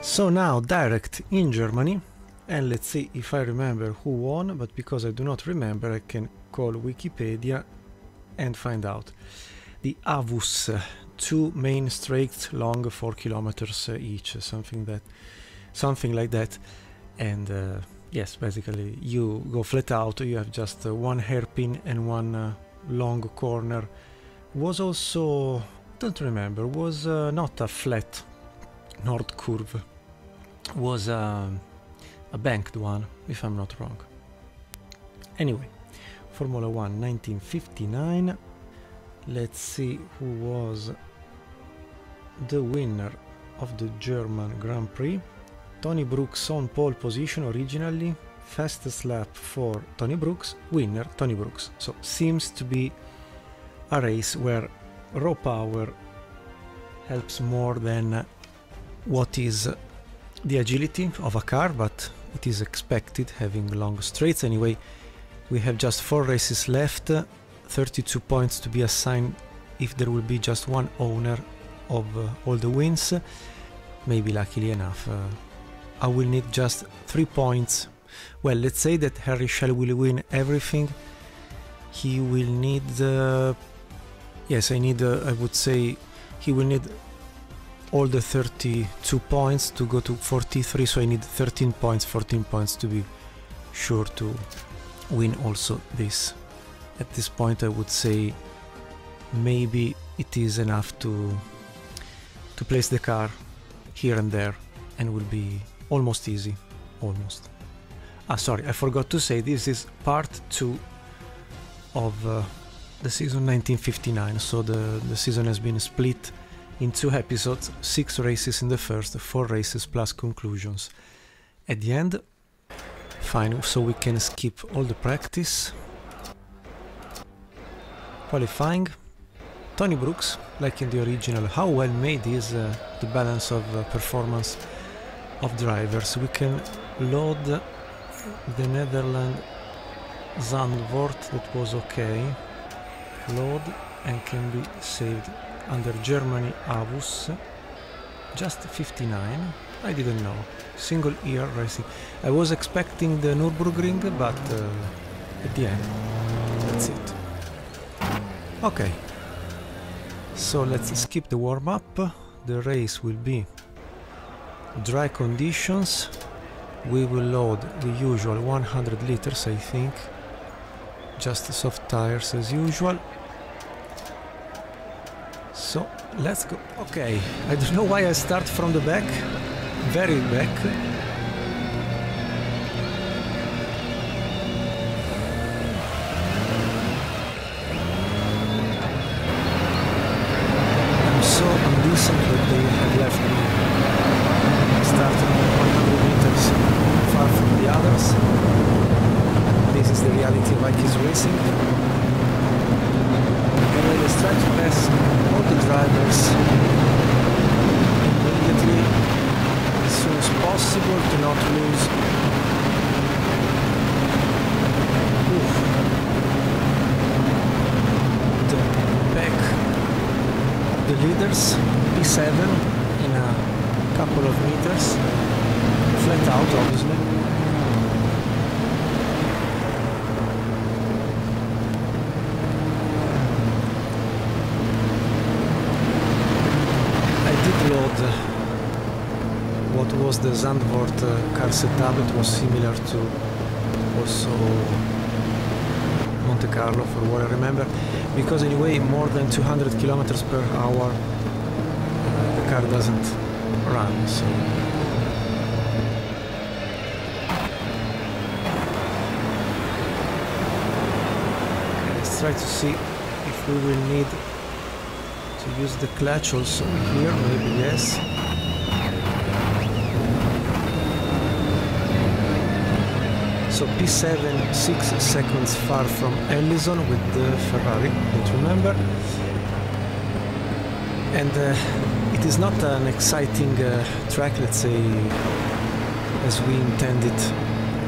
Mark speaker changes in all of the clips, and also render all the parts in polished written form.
Speaker 1: So now direct in Germany, and let's see if I remember who won, but because I do not remember I can call Wikipedia and find out. The Avus, two main straight long 4 kilometers each, something like that. And yes, basically you go flat out, you have just one hairpin and one long corner. Was also, don't remember, was not a flat north curve, was a banked one, if I'm not wrong. Anyway, Formula 1 1959. Let's see who was the winner of the German Grand Prix. Tony Brooks on pole position originally, fastest lap for Tony Brooks, winner Tony Brooks. So seems to be a race where raw power helps more than what is the agility of a car, but it is expected having long straights. Anyway, we have just 4 races left, 32 points to be assigned if there will be just one owner of all the wins. Maybe luckily enough I will need just 3 points. Well, let's say that Harry Schell will win everything. He will need yes, I would say he will need all the 32 points to go to 43, so I need 13 points, 14 points to be sure to win also this. At this point I would say maybe it is enough to place the car here and there and will be almost easy, almost. Sorry, I forgot to say this is part 2 of the season 1959, so the season has been split in 2 episodes, 6 races in the first, 4 races plus conclusions at the end. Fine, so we can skip all the practice. Qualifying. Tony Brooks, like in the original. How well made is the balance of performance of drivers. We can load the Netherlands Zandvoort, that was okay. Load and can be saved under Germany Avus. Just 59. I didn't know. Single ear racing. I was expecting the Nürburgring, but at the end, that's it. Okay. So let's skip the warm-up. The race will be dry conditions. We will load the usual 100 liters, I think. Just soft tires as usual. So let's go. Okay, I don't know why I start from the back. Very back. I'm so undecent that they have left me starting 100 meters far from the others. This is the reality of iKeysRacing. And let's try to pass all the drivers immediately, as soon as possible, to not lose. The back of the leaders, P7 in a couple of meters, flat out obviously. Load what was the Zandvoort car setup. It was similar to also Monte Carlo, for what I remember, because anyway more than 200 kilometers per hour the car doesn't run. So let's try to see if we will need to use the clutch also here, maybe yes. So P7, 6 seconds far from Ellison with the Ferrari, don't remember. And it is not an exciting track, let's say, as we intended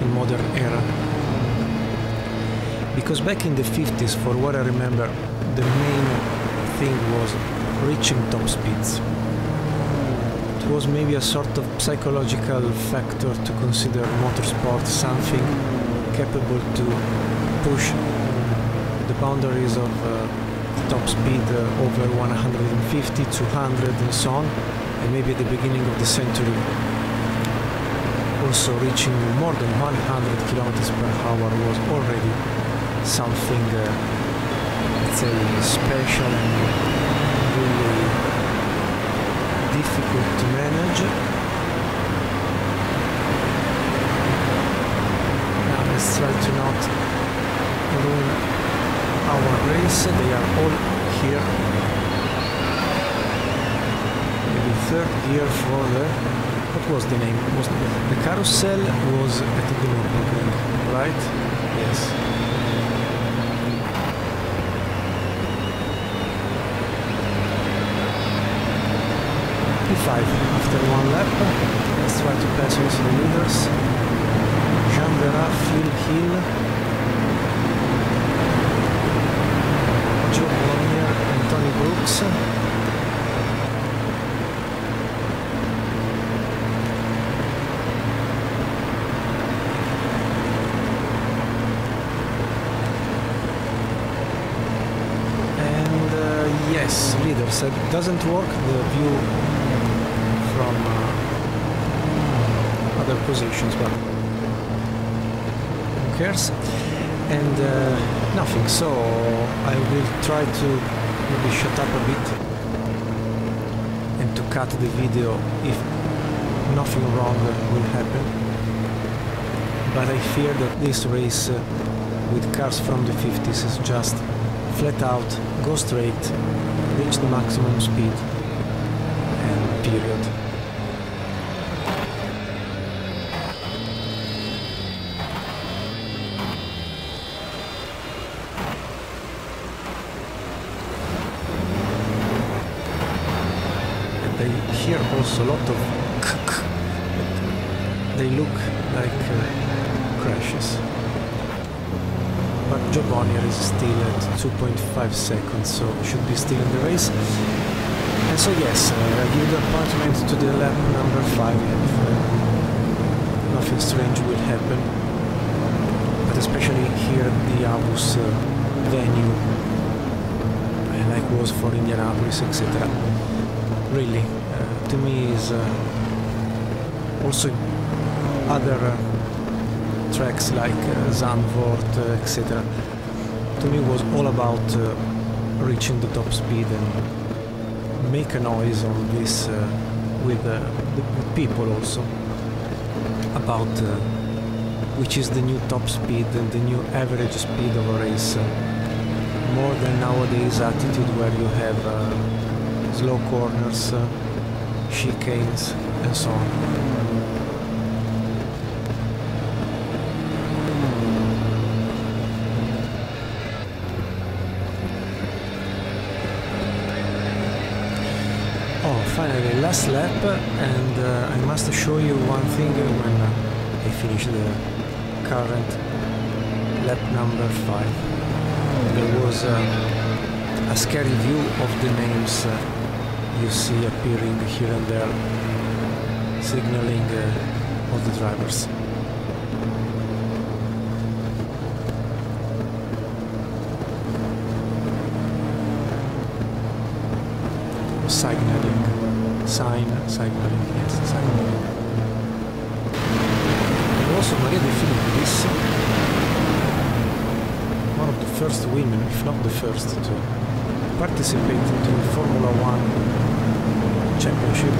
Speaker 1: in modern era. Because back in the 50s, for what I remember, the main thing was reaching top speeds. To was maybe a sort of psychological factor to consider motorsport something capable to push the boundaries of top speed over 150, 200 and so on, and maybe at the beginning of the century also reaching more than 100 kilometers per hour was already something let's say special and really difficult to manage. Now let's try to not ruin our race. They are all here. Maybe third gear for the... what was the name? Was the carousel was at the Nürburgring, right? Yes. P5 after one lap. Let's try to pass also the leaders. Jean Vera, Phil Hill, Joe Bonnier and Tony Brooks. Yes, leaders. It doesn't work, the view from other positions, but who cares? And nothing, so I will try to maybe shut up a bit and to cut the video if nothing wrong will happen. But I fear that this race with cars from the 50s is just flat out, go straight, reach the maximum speed, and period. And I hear also a lot of they look like crashes. But Joe Bonnier is still at 2.5 seconds, so should be still in the race. And so yes, I give the appointment to the lap number 5 if nothing strange will happen. But especially here at the Avus venue, like was for Indianapolis, etc. Really, to me is also other tracks like Zandvoort, etc. To me was all about reaching the top speed and make a noise on this with people also about which is the new top speed and the new average speed of a race, more than nowadays attitude where you have slow corners, chicanes and so on. Finally, last lap, and I must show you one thing when I finish the current lap number 5. There was a scary view of the names you see appearing here and there, signaling all the drivers. Signaling, yes, signaling. And also Maria De Filippi, one of the first women, if not the first, to participate into the Formula 1 championship,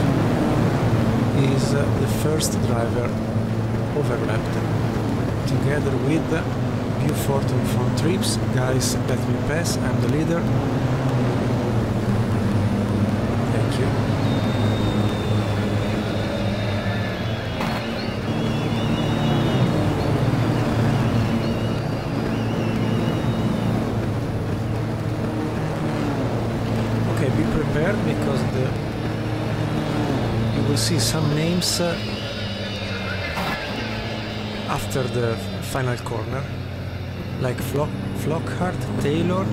Speaker 1: is the first driver overlapped, together with Buford and von Trips. Guys, let me pass, I'm the leader. Thank you. Be prepared, because you will see some names after the final corner, like Flockhart, Taylor,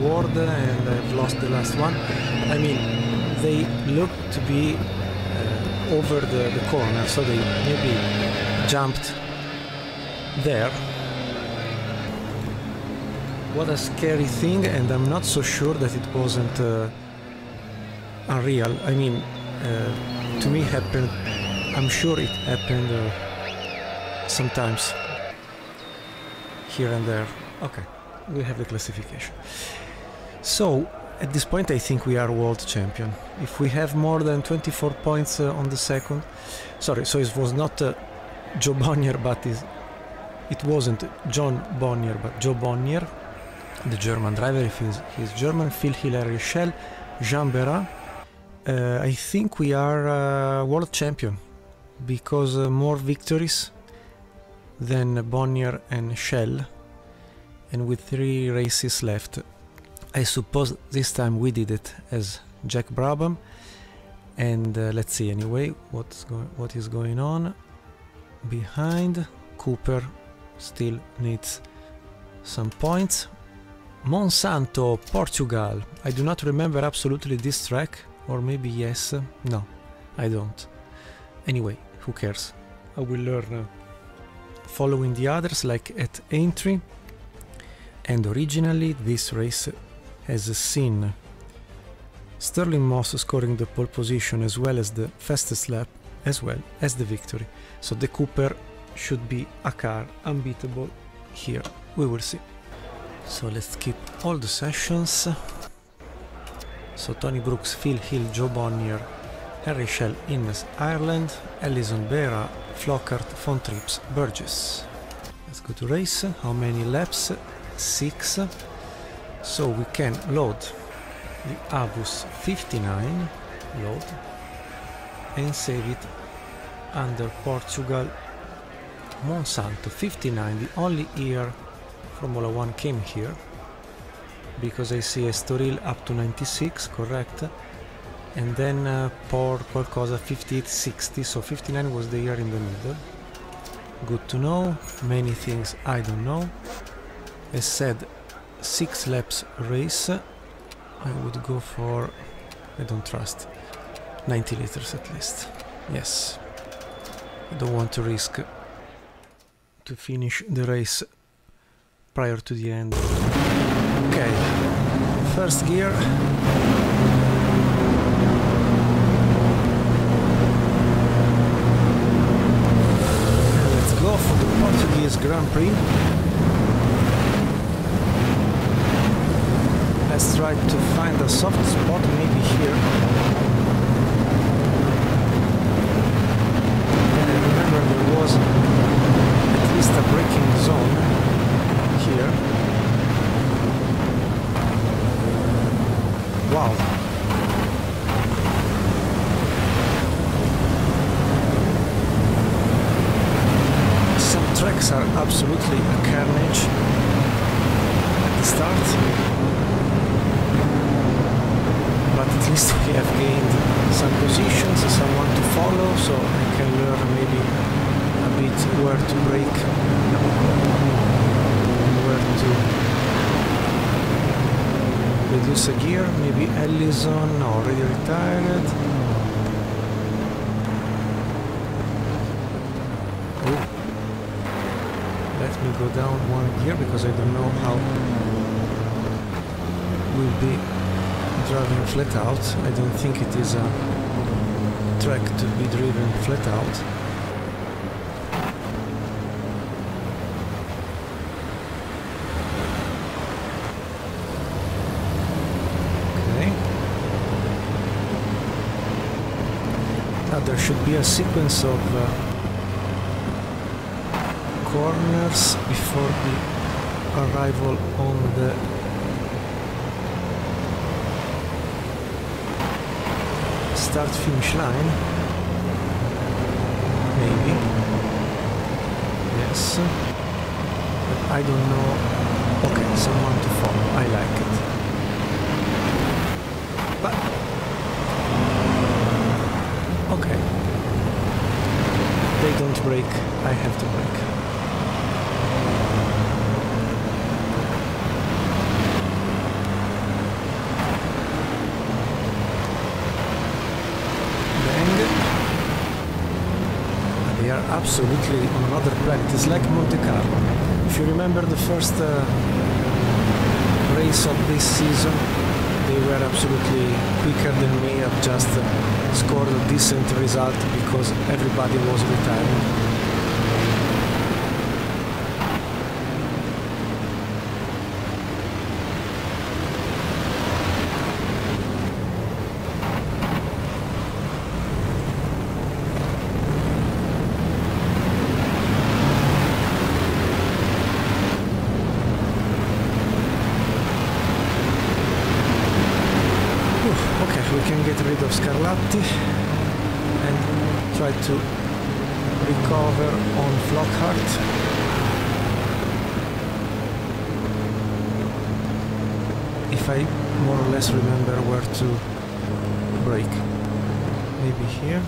Speaker 1: Ward, and I've lost the last one. I mean, they look to be over the corner, so they maybe jumped there. What a scary thing, and I'm not so sure that it wasn't unreal. I mean, to me happened, I'm sure it happened sometimes here and there. Okay, we have the classification. So at this point I think we are world champion. If we have more than 24 points on the second, sorry, so it was not Joe Bonnier, but it wasn't John Bonnier, but Joe Bonnier, the German driver. If he's German. Phil Hilary Shell, Jean Berat. I think we are world champion, because more victories than Bonnier and Shell, and with 3 races left. I suppose this time we did it as Jack Brabham, and let's see anyway what is going on behind. Cooper still needs some points. Monsanto, Portugal. I do not remember absolutely this track, or maybe yes. No, I don't. Anyway, who cares? I will learn following the others, like at Aintree. And originally this race has seen Sterling Moss scoring the pole position as well as the fastest lap, as well as the victory. So the Cooper should be a car unbeatable here. We will see. So let's skip all the sessions. So Tony Brooks, Phil Hill, Joe Bonnier, Henry Shell, Innes, Ireland, Ellison, Bera, Flockhart, Von Trips, Burgess. Let's go to race. How many laps? 6. So we can load the Avus 59, load, and save it under Portugal. Monsanto 59, the only year Formula 1 came here, because I see Estoril up to 96, correct, and then Por qualcosa 58-60, so 59 was the year in the middle. Good to know. Many things I don't know. As said, 6 laps race. I would go for, I don't trust, 90 liters at least. Yes, I don't want to risk to finish the race prior to the end. Okay, first gear. And let's go for the Portuguese Grand Prix. Let's try to find a soft spot, maybe here. And I remember there was at least a braking zone here. Wow. Some tracks are absolutely a carnage at the start. But at least we have gained some positions, someone to follow, so I can learn maybe a bit where to brake, where to reduce a gear. Maybe Ellison already retired. Oh. Let me go down 1 gear, because I don't know how we'll be driving flat out. I don't think it is a track to be driven flat out. Okay. Now there should be a sequence of corners before the arrival on the start-finish line. Maybe. Yes. But I don't know. Okay, someone to follow. I like it. But okay. They don't brake. I have to brake. absolutely on another planet. It's like Monte Carlo. If you remember the first race of this season, they were absolutely quicker than me. I've just scored a decent result because everybody was retiring. Scarlatti and try to recover on Flockhart. If I more or less remember where to brake. Maybe here?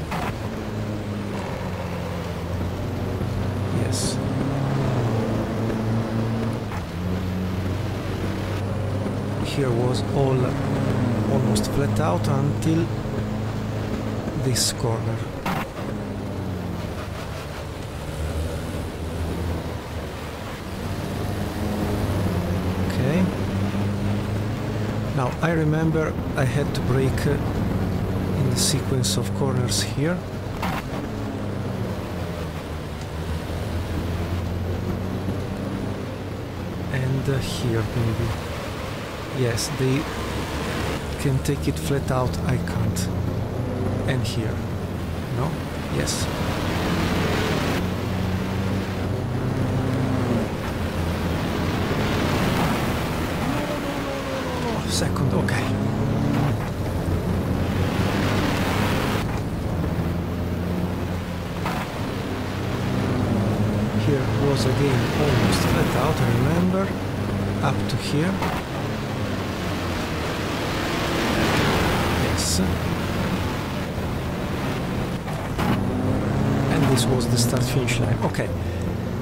Speaker 1: Yes. Here was all almost flat out until this corner. Okay. Now I remember I had to brake in the sequence of corners here. And here maybe. Yes, they can take it flat out, I can't. And here. No? Yes. Oh, second, okay. Here was again almost flat out, I remember. Up to here. Yes. This was the start-finish line. Okay,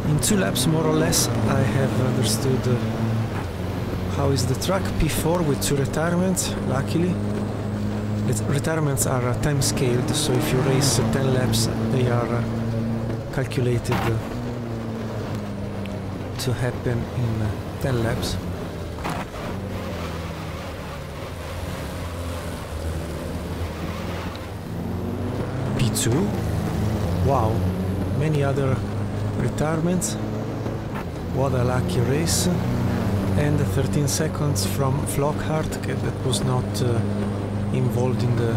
Speaker 1: in 2 laps more or less I have understood how is the track. P4 with 2 retirements, luckily. Retirements are time scaled, so if you race 10 laps they are calculated to happen in 10 laps. P2. Wow, many other retirements. What a lucky race. And 13 seconds from Flockhart, that was not involved in the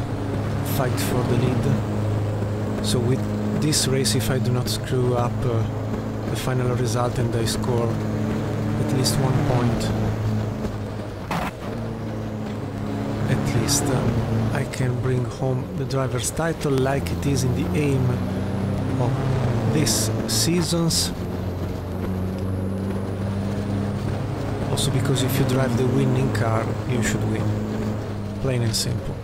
Speaker 1: fight for the lead. So with this race, if I do not screw up the final result and I score at least 1 point, at least I can bring home the driver's title like it is in the aim of this season's. Also because if you drive the winning car, you should win. Plain and simple.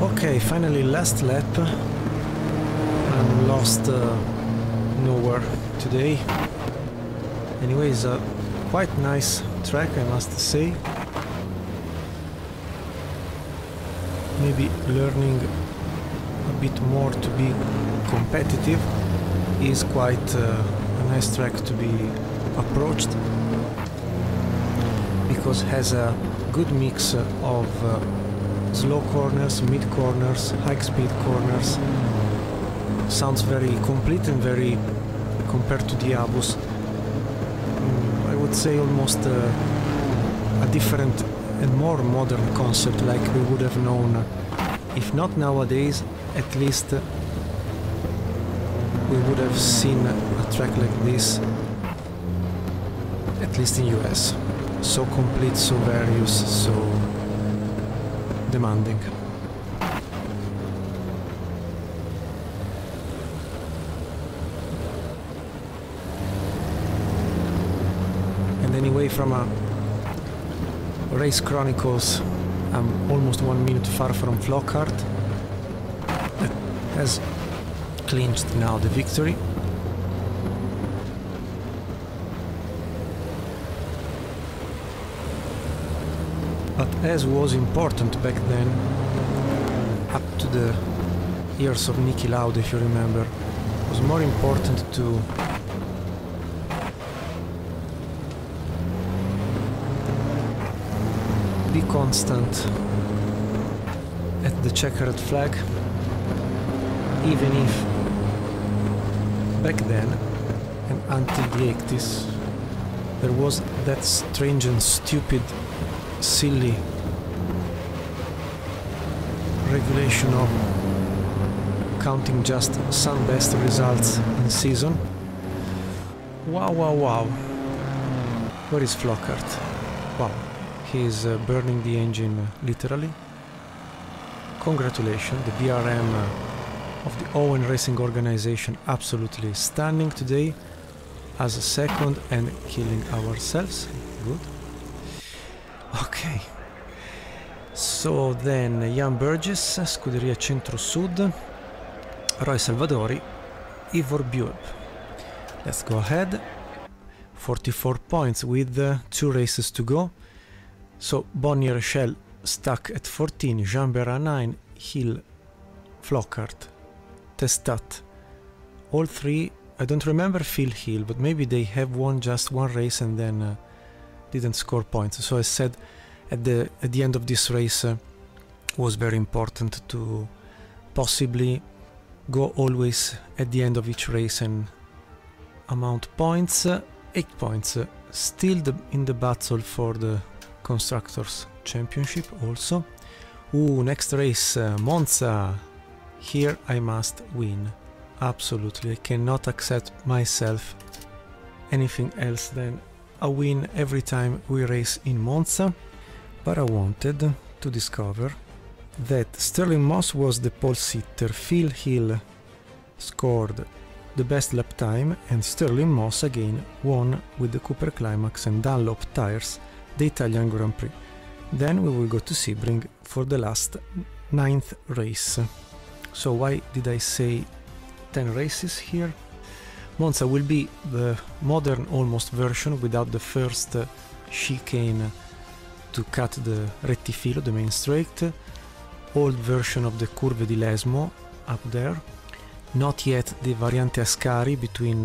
Speaker 1: Okay, finally last lap. I'm lost nowhere today. Anyways, a quite nice track, I must say. Maybe learning a bit more to be competitive is quite a nice track to be approached, because it has a good mix of slow corners, mid corners, high speed corners. Sounds very complete and very, compared to the Avus, I would say almost a different and more modern concept, like we would have known, if not nowadays, at least we would have seen a track like this, at least in US. So complete, so various, so demanding. Anyway, from a Race Chronicles, I'm almost 1 minute far from Flockhart, that has clinched now the victory. But as was important back then, up to the years of Niki Lauda, if you remember, it was more important to be constant at the checkered flag, even if back then and until the 80s there was that strange and stupid, silly regulation of counting just some best results in season. Wow, wow, wow. Where is Flockhart? Wow. He's burning the engine, literally. Congratulations, the BRM of the Owen Racing organization, absolutely stunning today as a second and killing ourselves. Good. Ok. So then Jan Burgess, Scuderia Centro-Sud, Roy Salvadori, Ivor Bueb. Let's go ahead. 44 points with 2 races to go. So Bonnier Shell stuck at 14, Jean-Bera 9, Hill, Flockhart, Testat. All 3, I don't remember Phil Hill, but maybe they have won just 1 race and then didn't score points. So I said at the end of this race was very important to possibly go always at the end of each race and amount points. 8 points, still in the battle for the Constructors Championship also. Next race, Monza. Here I must win. Absolutely, I cannot accept myself anything else than a win every time we race in Monza. But I wanted to discover that Sterling Moss was the pole sitter, Phil Hill scored the best lap time, and Sterling Moss again won with the Cooper Climax and Dunlop tires the Italian Grand Prix. Then we will go to Sebring for the last 9th race. So why did I say 10 races here? Monza will be the modern almost version without the first chicane to cut the rettifilo, the main straight. Old version of the Curve di Lesmo up there. Not yet the variante Ascari between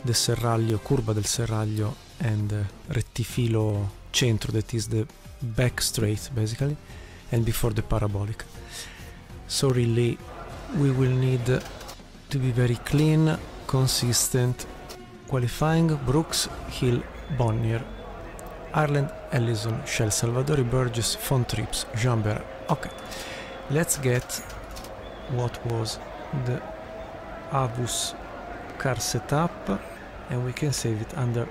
Speaker 1: the Serraglio, Curva del Serraglio and rettifilo centro, that is the back straight basically, and before the parabolic. So really we will need to be very clean, consistent. Qualifying: Brooks, Hill, Bonnier, Ireland, Ellison, Shell, Salvadori, Burgess, Von Trips, Jean-Bera. Okay, let's get what was the Avus car setup and we can save it under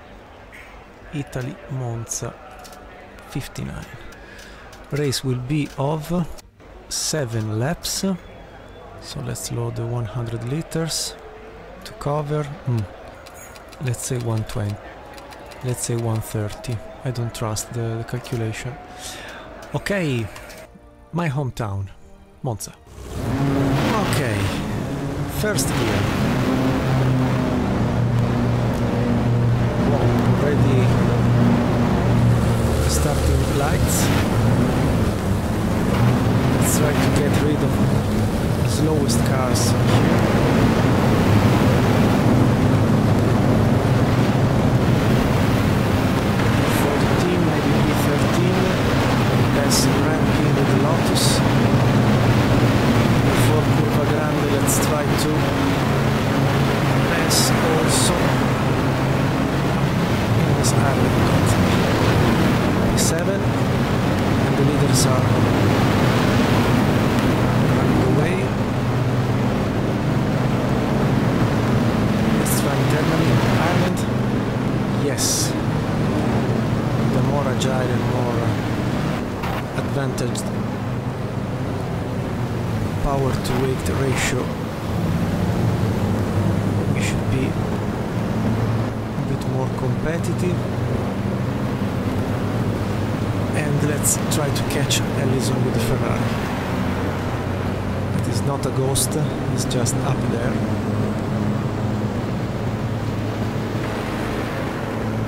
Speaker 1: Italy Monza 59. Race will be of 7 laps, so let's load the 100 liters to cover. Let's say 120, let's say 130. I don't trust the calculation. Okay, my hometown, Monza. Okay, first gear. Wow, already starting lights. Let's try to get rid of the slowest cars here. 14, maybe B13. That's ramping with the Lotus. Before Curva Grande, let's try to pass also in this island. 7, and the leaders are running away. Let's try internally Ireland. Yes, the more agile and more advantaged power to weight ratio, we should be a bit more competitive. And let's try to catch Ellison with the Ferrari. It is not a ghost, it's just up there.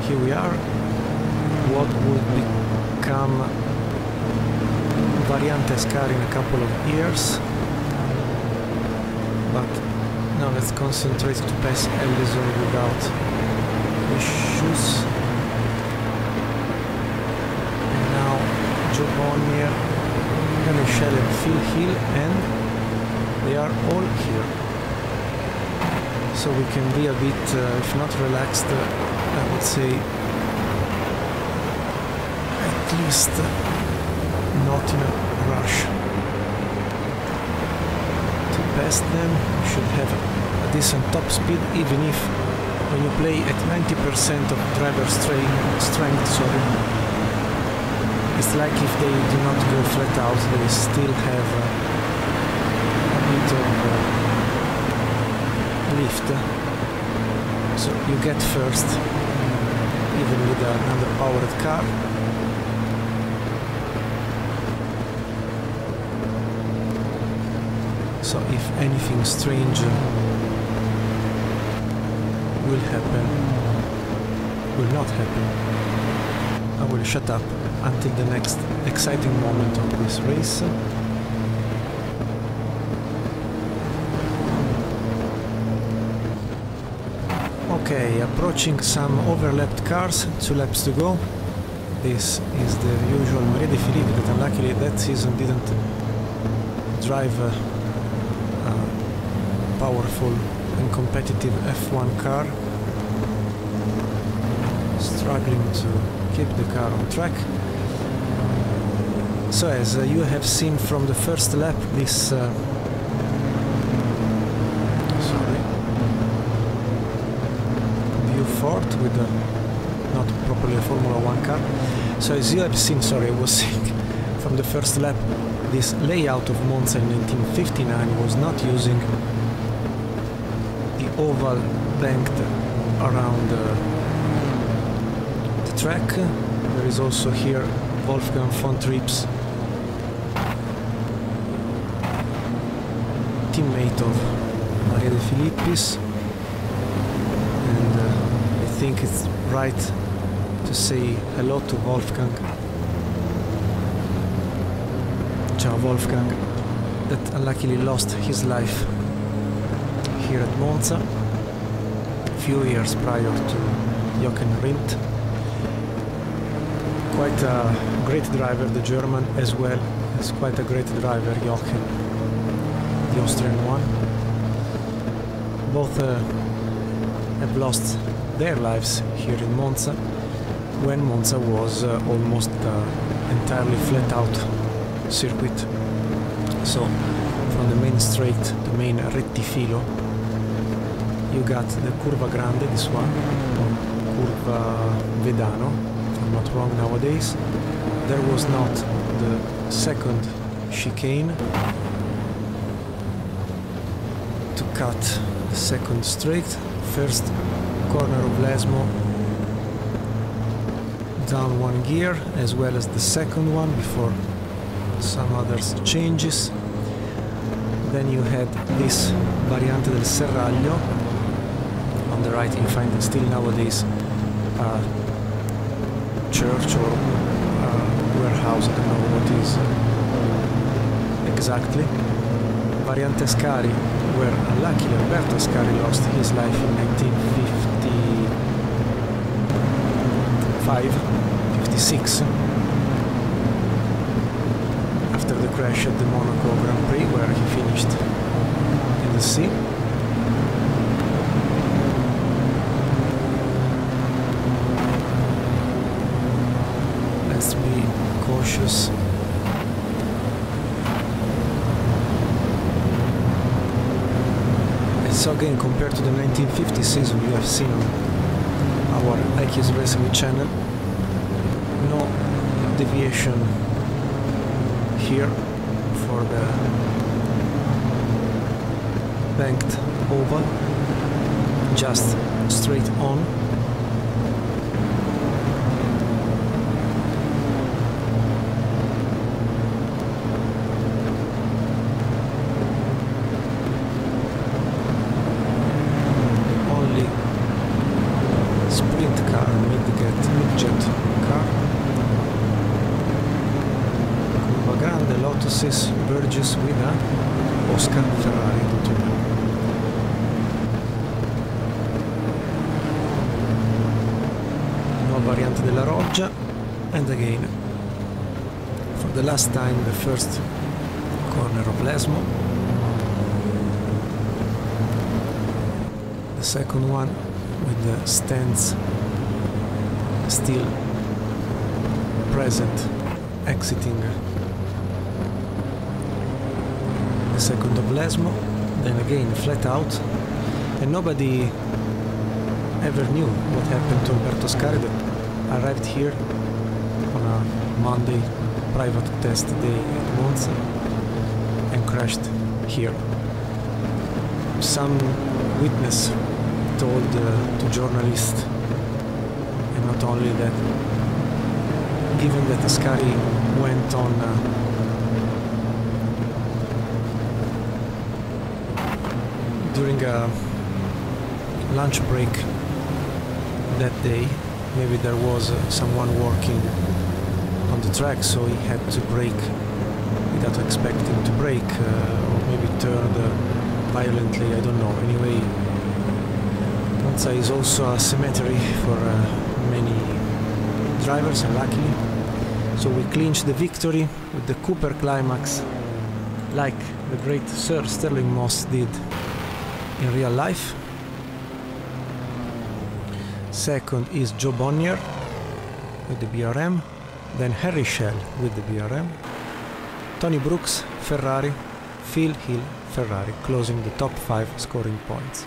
Speaker 1: Here we are. What would become Variantes car in a couple of years. But now let's concentrate to pass Ellison without issues. And now jump on here, Michelle and Phil Hill, and they are all here. So we can be a bit, if not relaxed, I would say at least not in a rush. Pass them, you should have a decent top speed, even if when you play at 90% of driver strength, sorry, it's like if they do not go flat out, they still have a bit of lift. So you get first, even with an underpowered car. So if anything strange will happen, will not happen, I will shut up until the next exciting moment of this race. Okay, approaching some overlapped cars, 2 laps to go. This is the usual Maria De Filippi that unluckily that season didn't drive powerful and competitive F1 car, struggling to keep the car on track. So as you have seen from the first lap, this view fort with not properly a Formula 1 car. So as you have seen, sorry, I was saying from the first lap, this layout of Monza in 1959 was not using oval banked around the track. There is also here Wolfgang von Tripp's teammate of Maria De Filippi's, and I think it's right to say hello to Wolfgang. Ciao Wolfgang, that unluckily lost his life here at Monza a few years prior to Jochen Rindt. Quite a great driver, the German, as well as quite a great driver, Jochen, the Austrian one. Both have lost their lives here in Monza, when Monza was almost entirely flat out circuit. So from the main straight, the main rettifilo, you got the Curva Grande, this one, or Curva Vedano, if I'm not wrong nowadays. There was not the second chicane to cut the second straight. First corner of Lesmo, down 1 gear, as well as the second one before some other changes. Then you had this Variante del Serraglio. On the right you find still nowadays a church or warehouse, I don't know what is exactly. Variante Ascari, where unluckily Alberto Ascari lost his life in 1956 after the crash at the Monaco Grand Prix, where he finished in the sea. Let's be cautious. So again, compared to the 1950 season you have seen on our iKeysRacing channel, no deviation here for the banked oval, just straight on. sprint car, mid-jet car. Curva grande, Lotuses, Burgess guida, Oscar Ferrari in tunnel. Nuova variante della Roggia, and again, for the last time, the first corner of Lesmo. The second one with the stands still present, exiting the second of Lesmo, then again flat out, and nobody ever knew what happened to Alberto Ascari that arrived here on a Monday private test day at Monza and crashed here. Some witness told to journalists, and not only that, given that Ascari went on during a lunch break that day, maybe there was someone working on the track, so he had to brake without expecting to brake, or maybe turned violently, I don't know. Anyway, Monza is also a cemetery for many drivers, and luckily. So we clinched the victory with the Cooper climax, like the great Sir Stirling Moss did in real life. Second is Joe Bonnier with the BRM, then Harry Schell with the BRM, Tony Brooks, Ferrari, Phil Hill, Ferrari, closing the top 5 scoring points.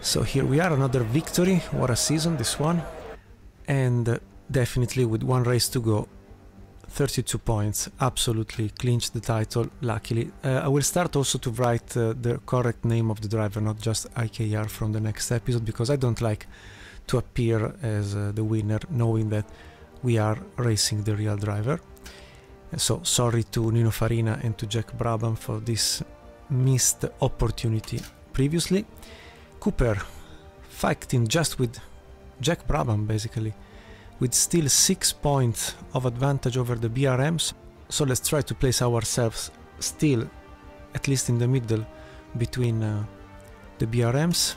Speaker 1: So here we are, another victory. What a season this one, and definitely with one race to go, 32 points, absolutely clinched the title, luckily. I will start also to write the correct name of the driver, not just IKR, from the next episode, because I don't like to appear as the winner knowing that we are racing the real driver. So sorry to Nino Farina and to Jack Brabham for this missed opportunity previously. Cooper fighting just with Jack Brabham, basically, with still 6 points of advantage over the BRMs. So let's try to place ourselves still at least in the middle between the BRMs.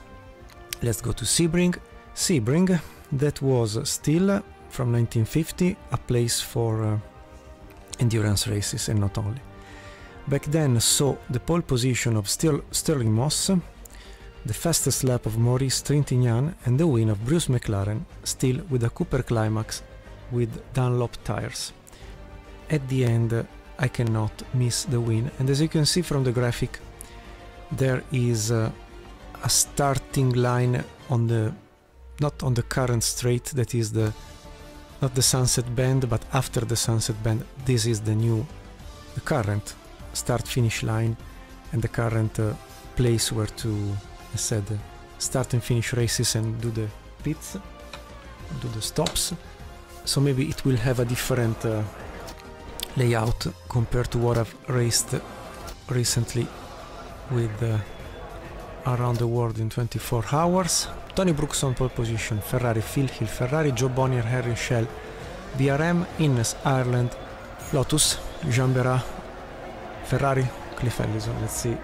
Speaker 1: Let's go to Sebring. Sebring, that was still from 1950 a place for endurance races, and not only. Back then saw the pole position of Stirling Moss, the fastest lap of Maurice Trintignant, and the win of Bruce McLaren, still with a Cooper climax with Dunlop tires. At the end, I cannot miss the win, and as you can see from the graphic, there is a starting line on the, not on the current straight, that is the, not the sunset bend, but after the sunset bend. This is the current start-finish line, and the current place where to, as said, start and finish races and do the pits, do the stops. So maybe it will have a different layout compared to what I've raced recently with around the world in 24 hours. Tony Brooks on pole position, Ferrari, Phil Hill, Ferrari, Joe Bonnier, Harry Schell, BRM, Innes, Ireland, Lotus, Jean Berrat, Ferrari, Cliff Ellison. Let's see,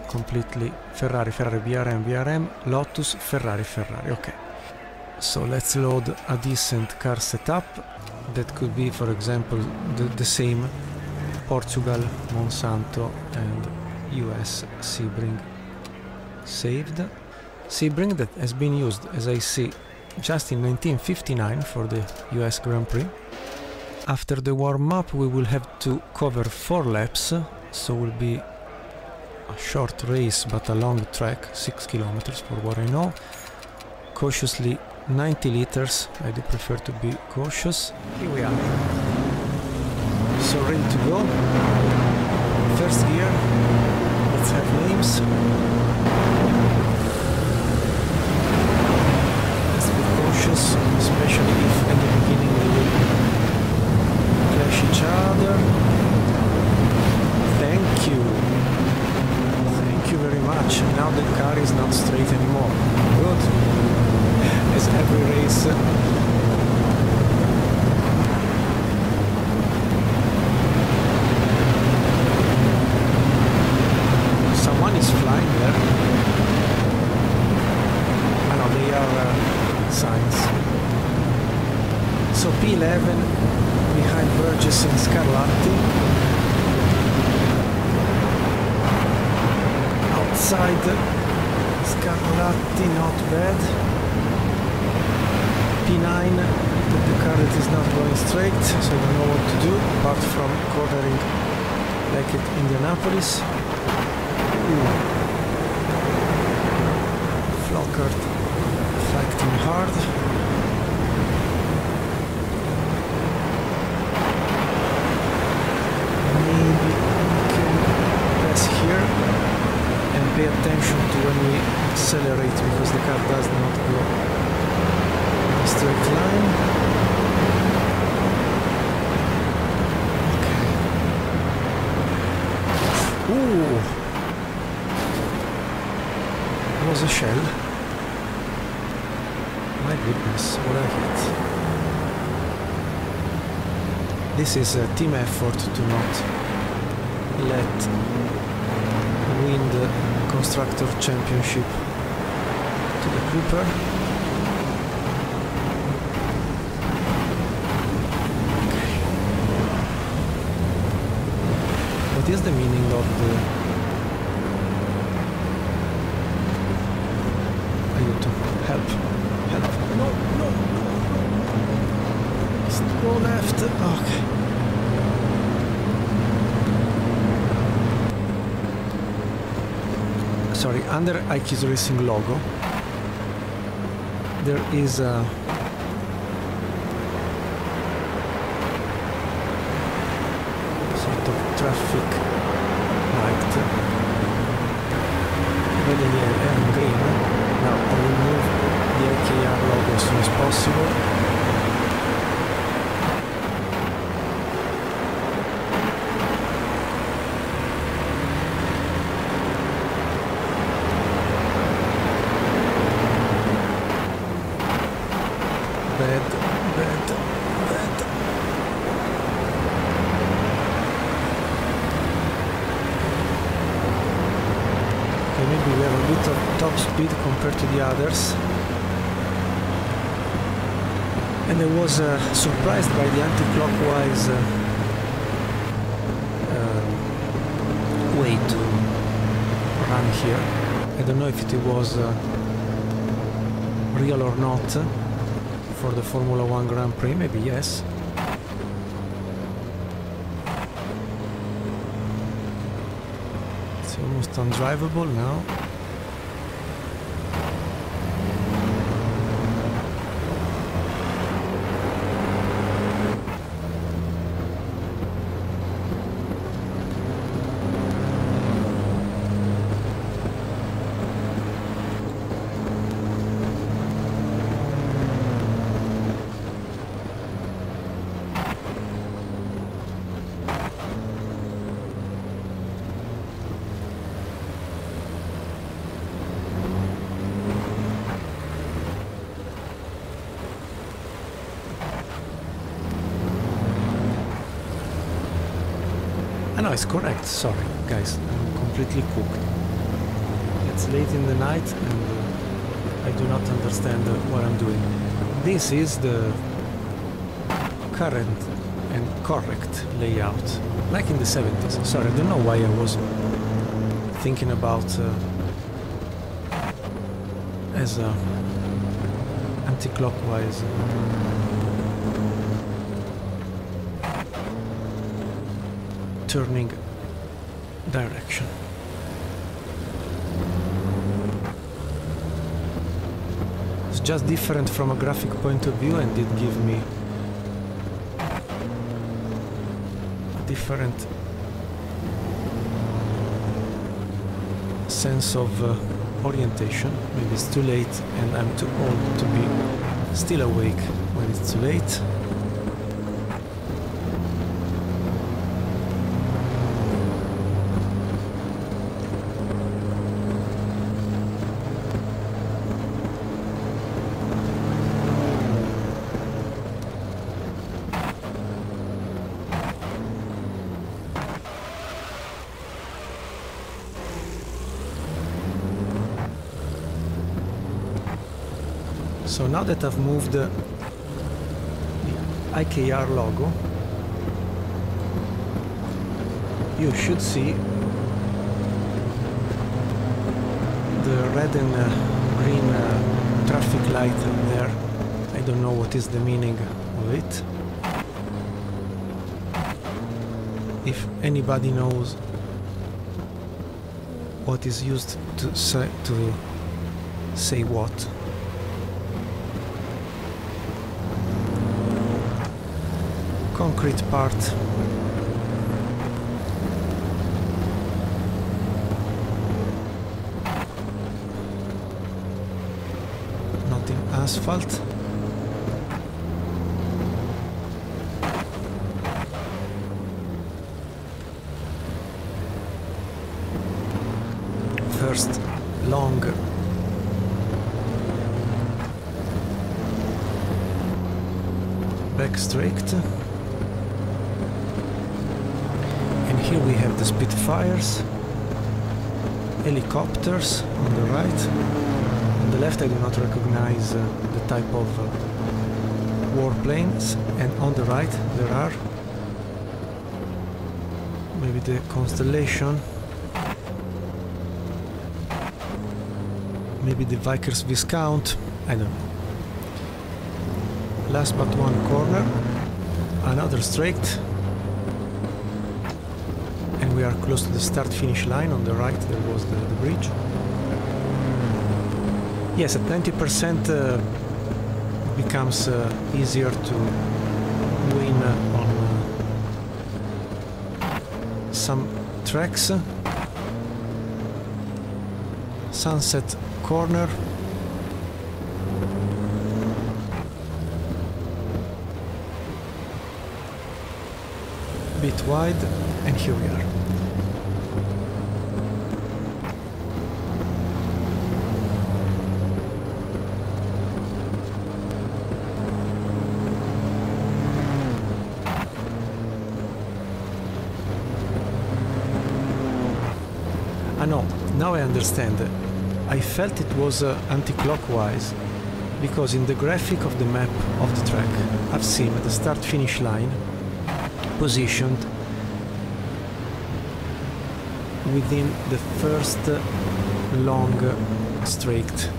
Speaker 1: completely Ferrari, BRM, Lotus, Ferrari. Okay, so let's load a decent car setup. That could be, for example, the same Portugal, Monsanto, and US Sebring saved. Sebring that has been used, as I see, just in 1959 for the US Grand Prix. After the warm-up we will have to cover 4 laps, so will be a short race but a long track, 6 kilometers for what I know. Cautiously 90 liters, I do prefer to be cautious. Here we are. So ready to go. First gear, let's have names. Let's be cautious, especially if at the beginning they will clash each other. Thank you very much. Now the car is not straight anymore. race. Someone is flying there. I know they are signs. So P11 behind Burgess and Scarlatti. Outside Scarlatti, not bad. P9, the car that is not going straight, so I don't know what to do apart from cornering like at Indianapolis. Flockert fighting hard. Maybe we can pass here and pay attention to when we accelerate, because the car does not go in a straight line. Okay. Ooh! It was a shell. My goodness, what a hit. This is a team effort to not let win the Constructor Championship to the Cooper. Okay. What is the meaning of the Aiuto, help, help, no, no, no, go left, okay. Sorry, under iKeysRacing logo there is a sort of traffic light, red and yellow and green. Now I will move the IKR logo as soon as possible. Maybe we have a bit of top speed compared to the others. And I was surprised by the anti-clockwise way to run here. I don't know if it was real or not for the Formula 1 Grand Prix, maybe yes. Almost undrivable now. No, it's correct. Sorry, guys, I'm completely cooked. It's late in the night and I do not understand what I'm doing. This is the current and correct layout, like in the 70s. Sorry, I don't know why I was thinking about as a anti-clockwise. Turning direction. It's just different from a graphic point of view and it gives me a different sense of orientation. Maybe it's too late and I'm too old to be still awake when it's too late. So now that I've moved the IKR logo, you should see the red and green traffic light there. I don't know what is the meaning of it. If anybody knows what is used to say what. Concrete part. Not in asphalt. First long back straight, and here we have the Spitfires, helicopters on the right. On the left I do not recognize the type of warplanes, and on the right there are maybe the Constellation, maybe the Vickers Viscount, I don't know. Last but one corner, another straight, and we are close to the start-finish line. On the right there was the bridge. Yes, at 90% becomes easier to win on some tracks. Sunset corner. Bit wide, and here we are. Ah no, now I understand. I felt it was anti-clockwise, because in the graphic of the map of the track I've seen the start-finish line positioned within the first long straight.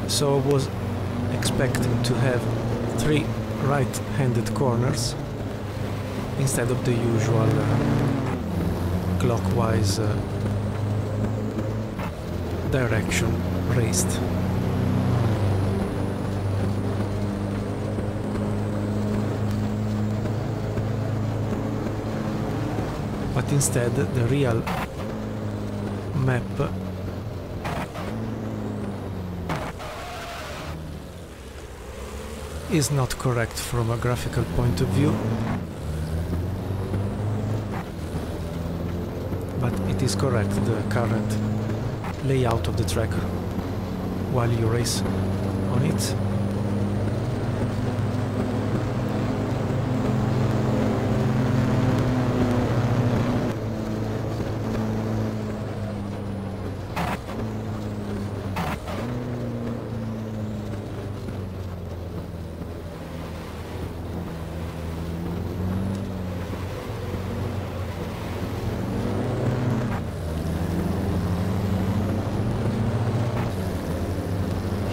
Speaker 1: So I was expecting to have 3 right-handed corners instead of the usual clockwise direction raced. But instead the real map is not correct from a graphical point of view, but it is correct, the current layout of the track while you race on it.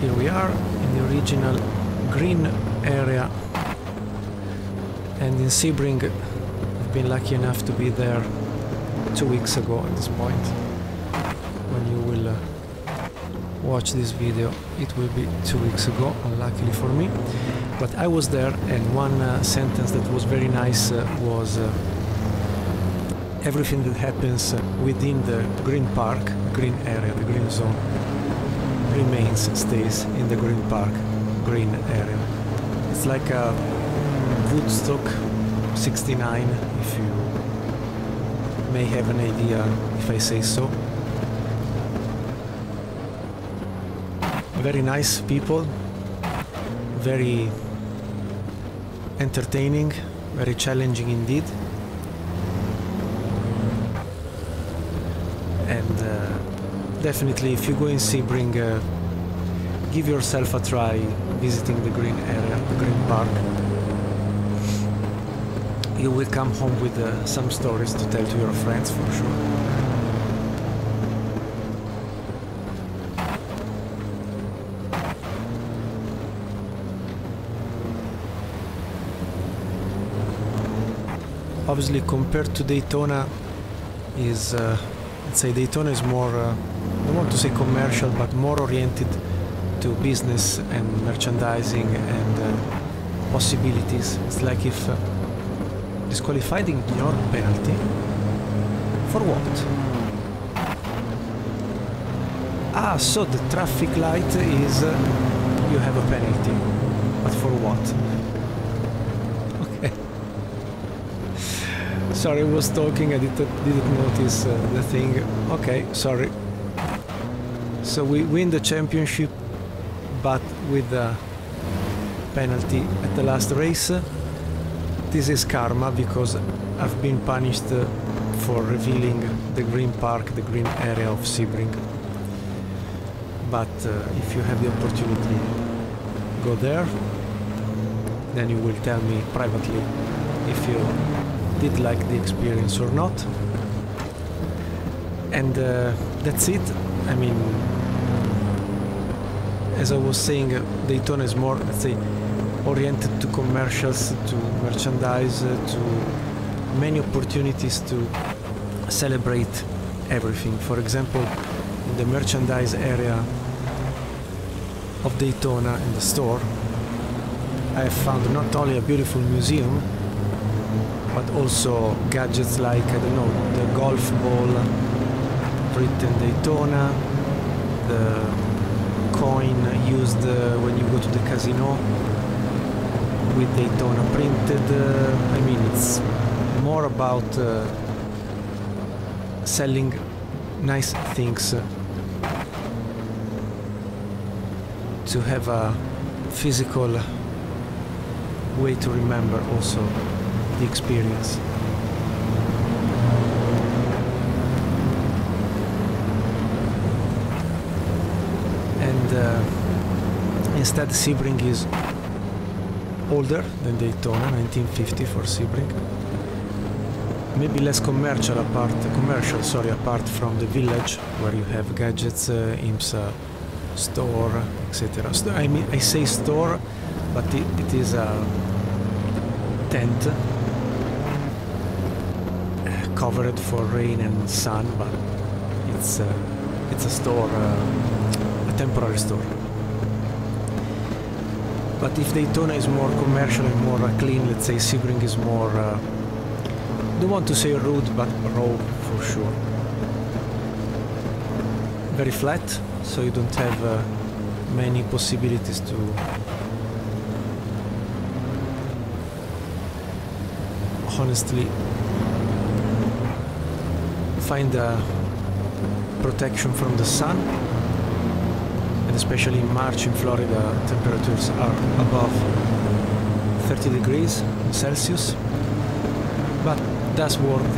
Speaker 1: Here we are in the original green area, and in Sebring I've been lucky enough to be there 2 weeks ago at this point. When you will watch this video it will be 2 weeks ago, unluckily for me, but I was there, and one sentence that was very nice was everything that happens within the green park, green area, the green zone stays in the green park, green area. It's like a Woodstock 69, if you may have an idea if I say so. Very nice people, very entertaining, very challenging indeed. and definitely if you go in Sebring, give yourself a try visiting the green area, the green park. You will come home with some stories to tell to your friends for sure. Obviously, compared to Daytona, is let's say Daytona is more, I don't want to say commercial, but more oriented to business and merchandising and possibilities. It's like if disqualified ignore penalty. For what? Ah, so the traffic light is you have a penalty, but for what? Okay. Sorry, I was talking, I didn't notice the thing. Okay, sorry. So we win the championship, but with a penalty at the last race. This is karma, because I've been punished for revealing the green park, the green area of Sebring. But if you have the opportunity, go there. Then you will tell me privately if you did like the experience or not. And that's it. I mean, as I was saying, Daytona is more, let's say, oriented to commercials, to merchandise, to many opportunities to celebrate everything. For example, in the merchandise area of Daytona in the store, I have found not only a beautiful museum, but also gadgets like, I don't know, the golf ball written Daytona, the coin used when you go to the casino with Daytona printed. I mean, it's more about selling nice things to have a physical way to remember also the experience. And instead Sebring is older than Daytona, 1950 for Sebring. Maybe less commercial apart from the village where you have gadgets, IMSA store, etc. I mean, I say store, but it is a tent covered for rain and sun, but it's a store, a temporary store. But if Daytona is more commercial and more clean, let's say Sebring is more, don't want to say rude, but raw for sure. Very flat, so you don't have many possibilities to honestly find protection from the sun. And especially in March in Florida, temperatures are above 30 degrees Celsius. But that's worth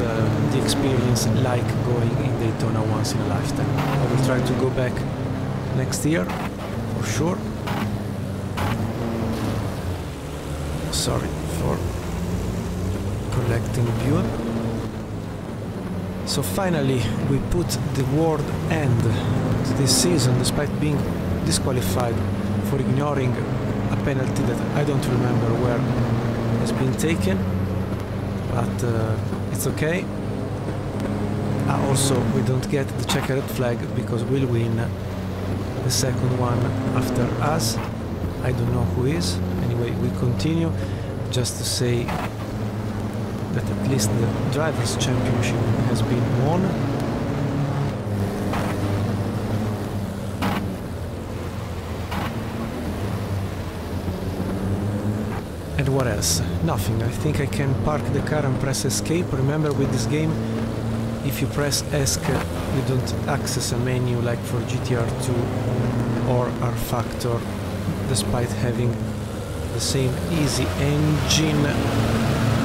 Speaker 1: the experience, like going in Daytona once in a lifetime. I will try to go back next year, for sure. Sorry for collecting view. So finally we put the word end to this season, despite being disqualified for ignoring a penalty that I don't remember where has been taken, but it's okay. Also, we don't get the checkered flag because we'll win the second one after us. I don't know who is. Anyway, we continue. Just to say that at least the Drivers' Championship has been won. And what else? Nothing. I think I can park the car and press escape. Remember, with this game, if you press ESC, you don't access a menu like for GTR2 or R-Factor, despite having the same easy engine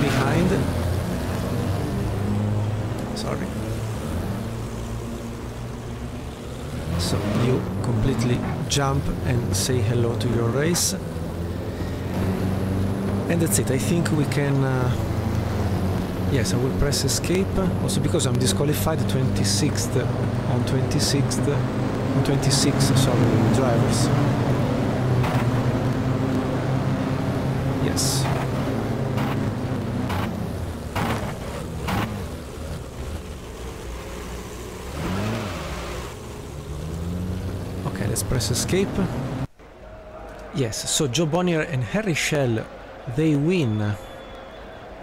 Speaker 1: behind. Sorry. So you completely jump and say hello to your race. And that's it. I think we can... yes, I will press escape. Also because I'm disqualified 26th on 26th... on 26 drivers. Yes. Okay, let's press escape. Yes, so Joe Bonnier and Harry Schell, they win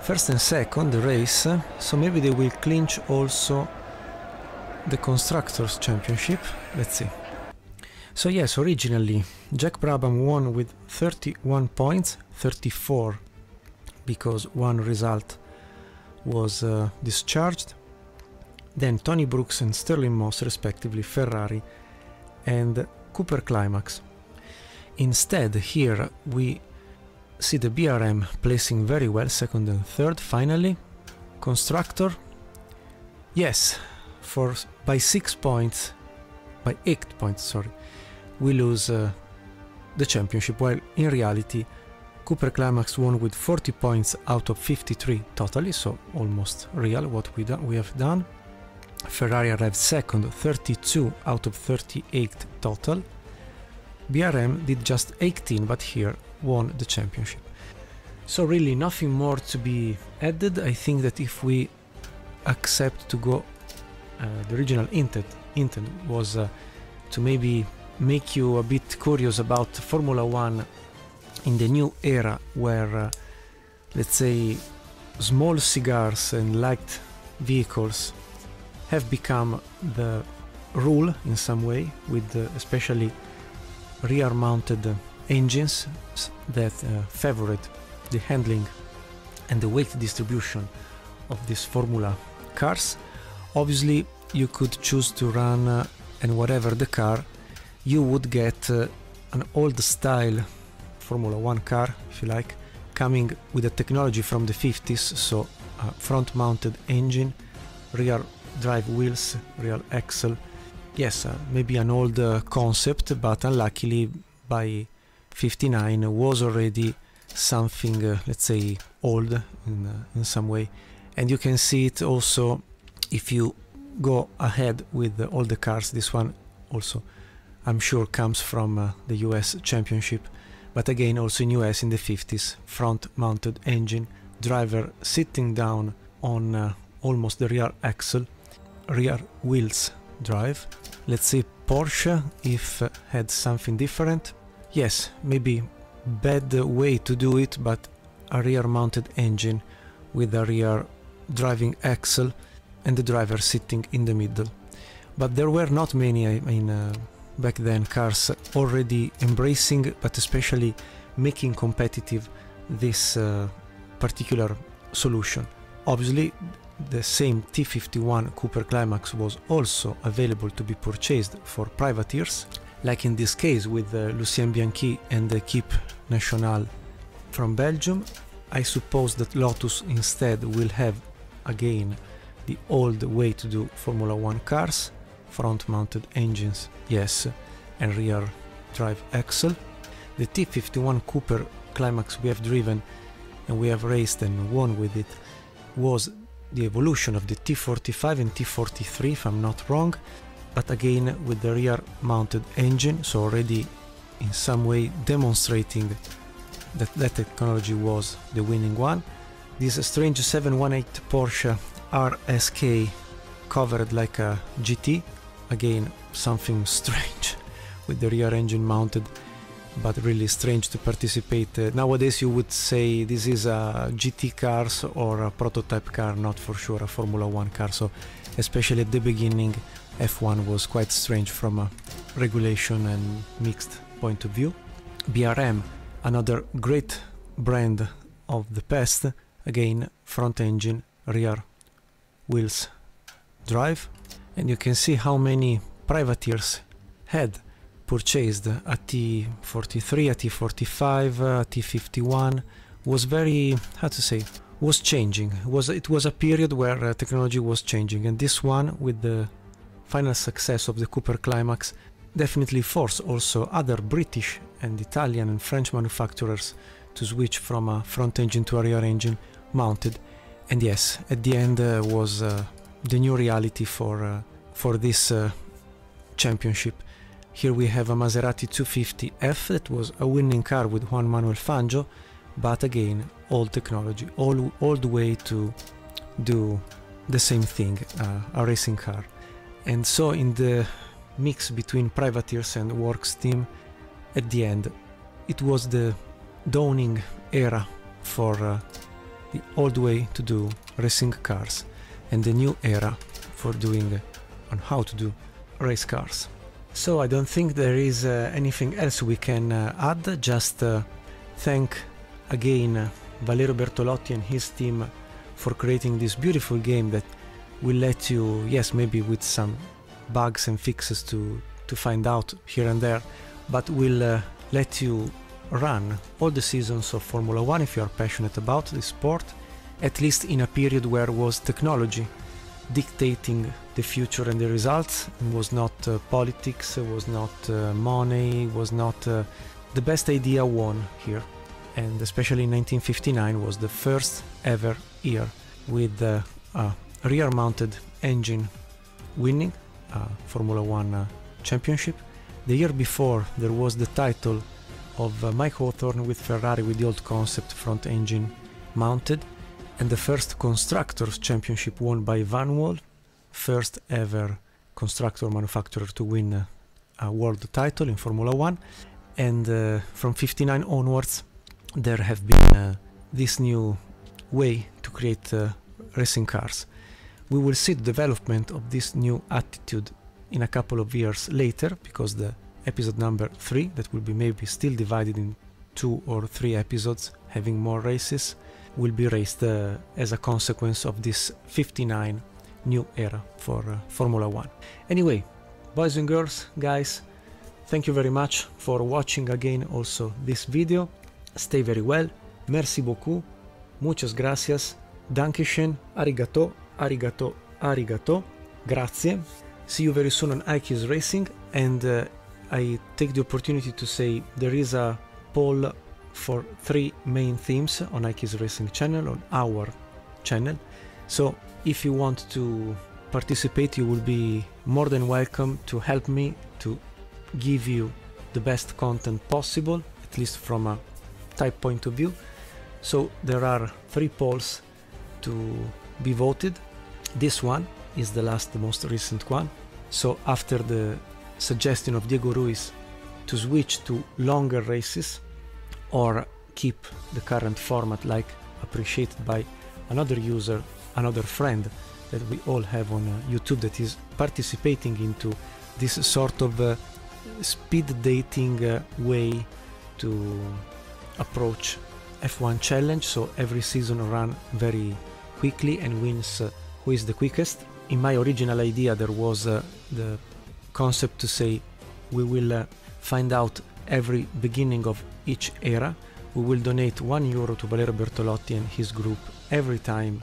Speaker 1: first and second the race, so maybe they will clinch also the Constructors' Championship. Let's see. So yes, originally Jack Brabham won with 31 points, 34 because one result was discharged. Then Tony Brooks and Sterling Moss, respectively, Ferrari and Cooper Climax. Instead, here we see the BRM placing very well, second and third, finally. Constructor, yes, by 6 points, by 8 points, sorry, we lose the championship, while in reality Cooper Climax won with 40 points out of 53 totally, so almost real what we have done. Ferrari arrived second, 32 out of 38 total. BRM did just 18, but here won the championship. So really nothing more to be added. I think that if we accept to go, the original intent was to maybe make you a bit curious about Formula 1 in the new era where, let's say, small cigars and light vehicles have become the rule in some way, with especially rear-mounted engines that favored the handling and the weight distribution of these Formula cars. Obviously, you could choose to run and whatever the car, you would get an old-style Formula 1 car, if you like, coming with a technology from the 50s, so a front-mounted engine, rear drive wheels, rear axle. Yes, maybe an old concept, but unluckily by 59 was already something, let's say, old in some way. And you can see it also if you go ahead with all the cars. This one also, I'm sure, comes from the US Championship, but again also in US in the 50s, front-mounted engine, driver sitting down on almost the rear axle, rear wheels drive. Let's see Porsche if had something different. Yes, maybe bad way to do it, but a rear-mounted engine with a rear driving axle and the driver sitting in the middle. But there were not many, I mean, back then, cars already embracing, but especially making competitive this particular solution. Obviously, the same T51 Cooper Climax was also available to be purchased for privateers, like in this case with Lucien Bianchi and the Equipe Nationale from Belgium. I suppose that Lotus instead will have again the old way to do Formula 1 cars, front-mounted engines, yes, and rear drive axle. The T51 Cooper Climax we have driven and we have raced and won with it was the evolution of the T45 and T43, if I'm not wrong, but again with the rear mounted engine, so already in some way demonstrating that that technology was the winning one. This strange 718 Porsche RSK covered like a GT, again something strange with the rear engine mounted, but really strange to participate. Nowadays you would say this is a GT cars or a prototype car, not for sure a Formula 1 car, so especially at the beginning F1 was quite strange from a regulation and mixed point of view. BRM, another great brand of the past, again front engine, rear wheels drive, and you can see how many privateers had purchased a T43, a T45, a T51. Was very, how to say, was changing. It was a period where technology was changing, and this one with the final success of the Cooper Climax definitely forced also other British and Italian and French manufacturers to switch from a front engine to a rear engine mounted. And yes, at the end was the new reality for this championship. Here we have a Maserati 250F that was a winning car with Juan Manuel Fangio, but again, old technology, old way to do the same thing, a racing car. And so in the mix between privateers and works team, at the end, it was the dawning era for the old way to do racing cars and the new era for doing on how to do race cars. So I don't think there is anything else we can add, just thank again Valerio Bertolotti and his team for creating this beautiful game that will let you, yes, maybe with some bugs and fixes to find out here and there, but will let you run all the seasons of Formula 1 if you are passionate about the sport, at least in a period where was technology dictating the future and the results. It was not politics, it was not money, it was not the best idea won here. And especially in 1959 was the first ever year with a rear mounted engine winning Formula 1 championship. The year before there was the title of Mike Hawthorne with Ferrari with the old concept front engine mounted, and the first Constructors Championship won by Van Wall, first ever constructor manufacturer to win a world title in Formula 1. And from 59 onwards there have been this new way to create racing cars. We will see the development of this new attitude in a couple of years later, because the episode number 3, that will be maybe still divided in 2 or 3 episodes, having more races, will be raced as a consequence of this 59 new era for Formula 1. Anyway, boys and girls, guys, thank you very much for watching again also this video. Stay very well, merci beaucoup, muchas gracias, dankeschön, arigato, arigato, arigato, grazie. See you very soon on iKeysRacing, and I take the opportunity to say there is a poll for 3 main themes on iKeysRacing channel, on our channel. So if you want to participate, you will be more than welcome to help me to give you the best content possible, at least from a type point of view. So there are 3 polls to be voted. This one is the most recent one. So after the suggestion of Diego Ruiz to switch to longer races or keep the current format, like appreciated by another user, another friend that we all have on YouTube, that is participating into this sort of speed dating way to approach F1 challenge. So every season run very quickly and wins who is the quickest. In my original idea there was the concept to say we will find out every beginning of each era. We will donate €1 to Valerio Bertolotti and his group every time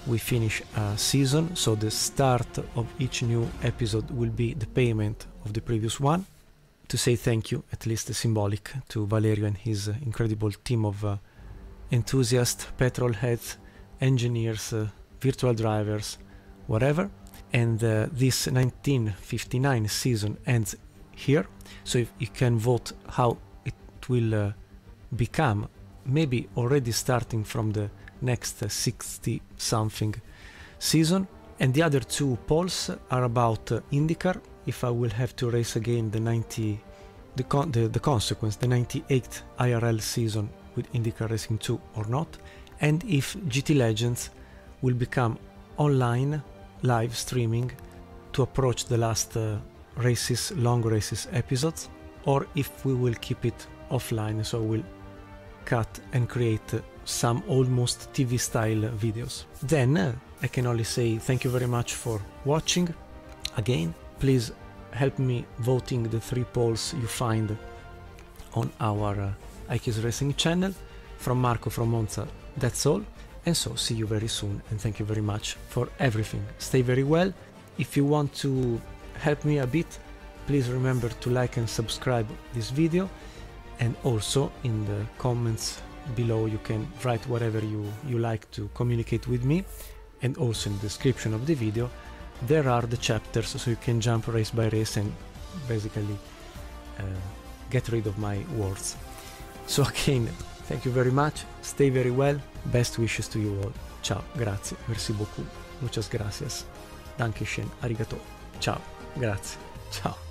Speaker 1: we finish a season. So the start of each new episode will be the payment of the previous one, to say thank you, at least symbolic, to Valerio and his incredible team of enthusiasts, petrol heads, engineers, virtual drivers, whatever. And this 1959 season ends here, so if you can vote how it will become, maybe already starting from the next 60 something season. And the other 2 polls are about IndyCar, if I will have to race again the consequence, the 98th IRL season with IndyCar Racing 2 or not, and if GT Legends will become online live streaming to approach the last races, long races episodes, or if we will keep it offline, so we'll cut and create some almost TV style videos. Then I can only say thank you very much for watching. Again, please help me voting the 3 polls you find on our iKeysRacing channel. From Marco from Monza, that's all. And so see you very soon, and thank you very much for everything. Stay very well. If you want to help me a bit, please remember to like and subscribe this video, and also in the comments below you can write whatever you like to communicate with me, and also in the description of the video there are the chapters, so you can jump race by race and basically get rid of my words. So again, thank you very much, stay very well, best wishes to you all. Ciao, grazie, merci beaucoup, muchas gracias, danke schön, arigato, ciao, grazie, ciao.